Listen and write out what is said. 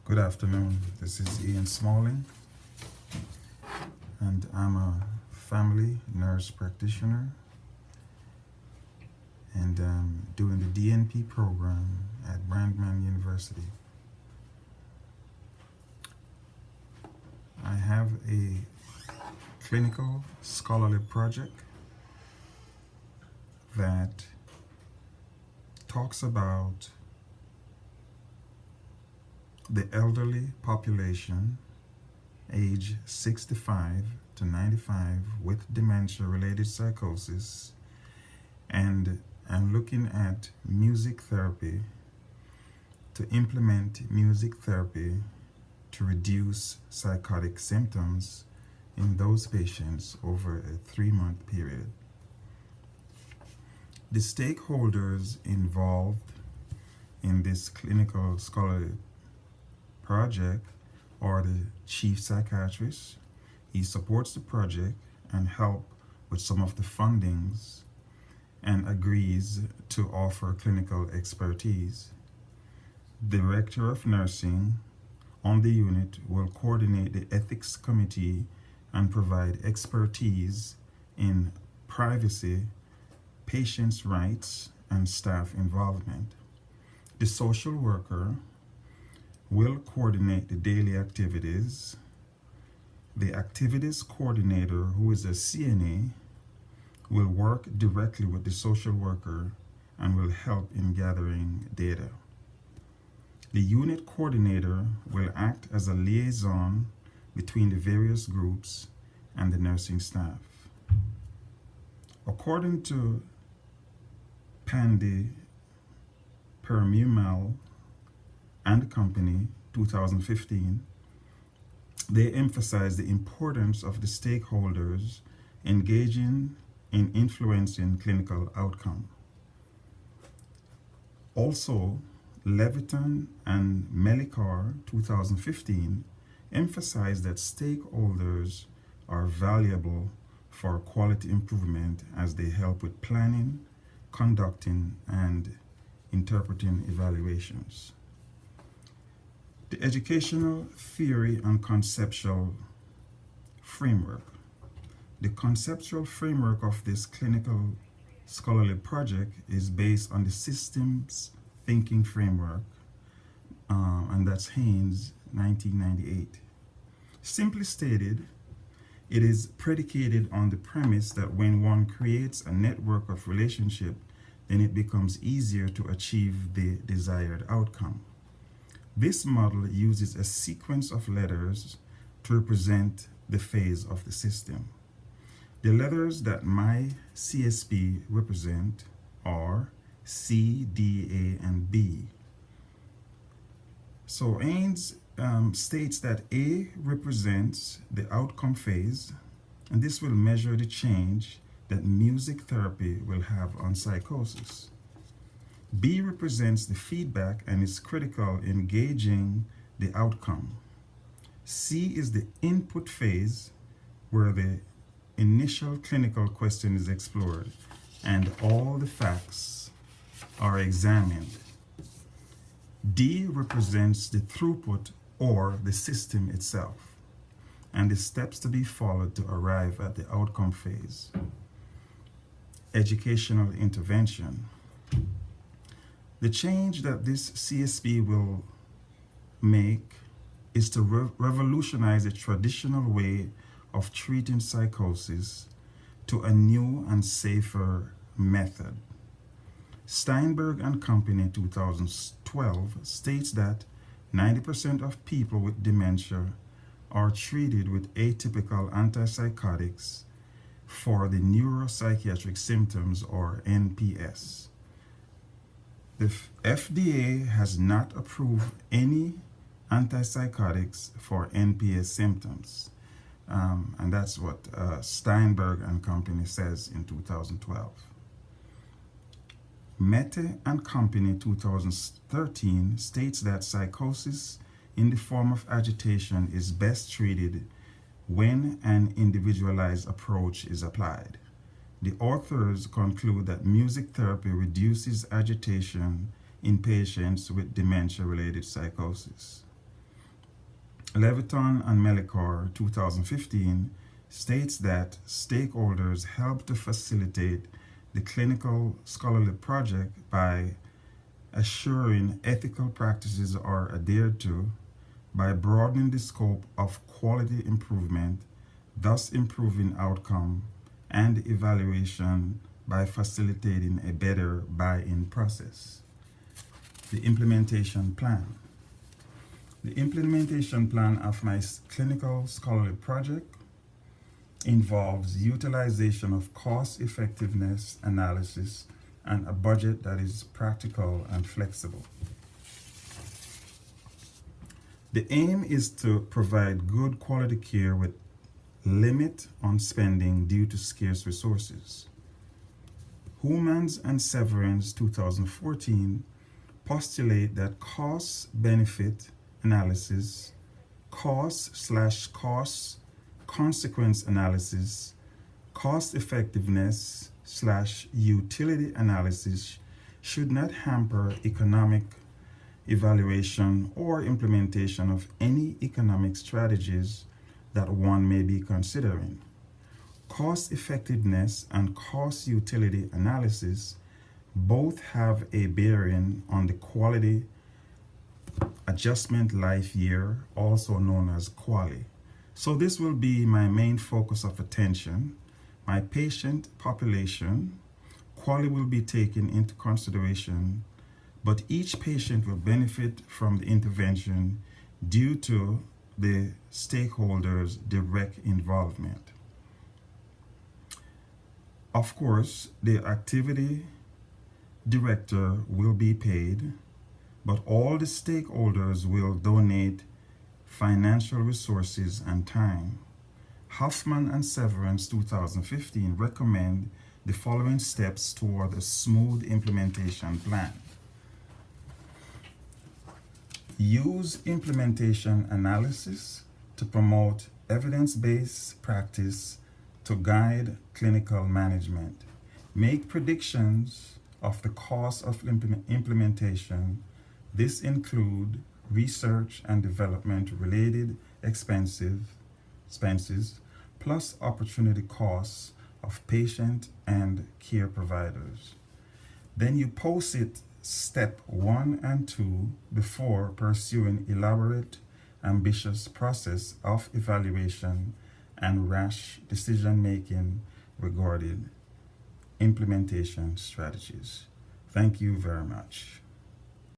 Good afternoon. This is Ian Smalling, and I'm a family nurse practitioner and doing the DNP program at Brandman University. I have a clinical scholarly project that talks about the elderly population age 65 to 95 with dementia-related psychosis, and looking at music therapy, to implement music therapy to reduce psychotic symptoms in those patients over a 3-month period. The stakeholders involved in this clinical scholarly project are the chief psychiatrist. He supports the project and help with some of the fundings and agrees to offer clinical expertise. The director of nursing on the unit will coordinate the ethics committee and provide expertise in privacy, patients' rights, and staff involvement. The social worker will coordinate the daily activities. The activities coordinator, who is a CNA, will work directly with the social worker and will help in gathering data. The unit coordinator will act as a liaison between the various groups and the nursing staff. According to Pandy Permumal and Company, 2015, they emphasize the importance of the stakeholders engaging in influencing clinical outcome. Also, Leviton and Melikar, 2015, emphasize that stakeholders are valuable for quality improvement as they help with planning, conducting, and interpreting evaluations. The educational theory and conceptual framework. The conceptual framework of this clinical scholarly project is based on the systems thinking framework, and that's Haynes, 1998. Simply stated, it is predicated on the premise that when one creates a network of relationship, then it becomes easier to achieve the desired outcome. This model uses a sequence of letters to represent the phase of the system. The letters that my CSP represent are C, D, A, and B. So Haynes states that A represents the outcome phase, and this will measure the change that music therapy will have on psychosis. B represents the feedback and is critical in gauging the outcome. C is the input phase, where the initial clinical question is explored and all the facts are examined. D represents the throughput, or the system itself, and the steps to be followed to arrive at the outcome phase. Educational intervention. The change that this CSP will make is to revolutionize a traditional way of treating psychosis to a new and safer method. Steinberg and Company, 2012, states that 90% of people with dementia are treated with atypical antipsychotics for the neuropsychiatric symptoms, or NPS. The FDA has not approved any antipsychotics for NPS symptoms, and that's what Steinberg and Company says in 2012. Mette and Company, 2013, states that psychosis in the form of agitation is best treated when an individualized approach is applied. The authors conclude that music therapy reduces agitation in patients with dementia-related psychosis. Leviton and Melikar 2015 states that stakeholders help to facilitate the clinical scholarly project by assuring ethical practices are adhered to, by broadening the scope of quality improvement, thus improving outcome and evaluation by facilitating a better buy-in process. The implementation plan. The implementation plan of my clinical scholarly project involves utilization of cost effectiveness analysis and a budget that is practical and flexible. The aim is to provide good quality care with limit on spending due to scarce resources. Humans and Severance 2014 postulate that cost-benefit analysis, cost/cost consequence analysis, cost-effectiveness/utility analysis should not hamper economic evaluation or implementation of any economic strategies that one may be considering. Cost effectiveness and cost utility analysis both have a bearing on the quality adjustment life year, also known as QALY. So this will be my main focus of attention. My patient population, QALY will be taken into consideration, but each patient will benefit from the intervention due to the stakeholders' direct involvement. Of course, the activity director will be paid, but all the stakeholders will donate financial resources and time. Hoffman and Severance 2015 recommend the following steps toward a smooth implementation plan. Use implementation analysis to promote evidence-based practice to guide clinical management. Make predictions of the cost of implementation. This include research and development related expenses plus opportunity costs of patient and care providers. Then you posit step 1 and 2 before pursuing elaborate, ambitious process of evaluation and rash decision making regarding implementation strategies. Thank you very much.